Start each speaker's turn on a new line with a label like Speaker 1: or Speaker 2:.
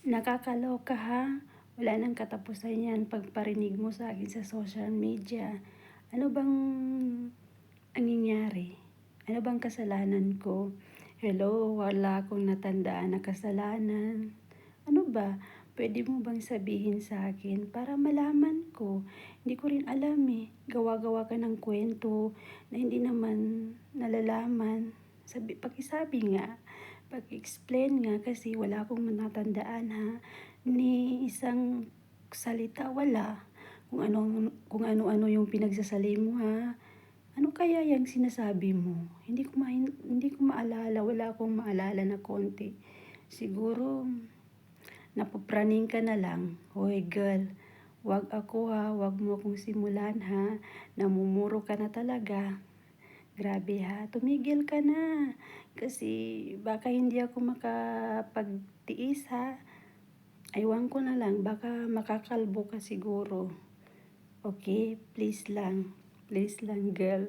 Speaker 1: Nakakaloka ha, wala nang katapusan yan pagparinig mo sa akin sa social media. Ano bang nangyayari? Ano bang kasalanan ko? Hello, wala akong natandaan na kasalanan. Ano ba? Pwede mo bang sabihin sa akin para malaman ko? Hindi ko rin alam eh. Gawa-gawa ka ng kwento na hindi naman nalalaman. Pakisabi nga. Pag-explain nga kasi wala akong natandaan ha. Ni isang salita wala. Kung ano-ano yung pinagsasali mo ha. Ano kaya yung sinasabi mo? Hindi ko maalala, wala akong maalala na konti. Siguro napapraning ka na lang. Hoy girl, wag ako ha, wag mo akong simulan ha. Namumuro ka na talaga. Grabe ha, tumigil ka na. Kasi baka hindi ako makapagtiis ha. Aywan ko na lang, baka makakalbo ka siguro. Okay, please lang girl.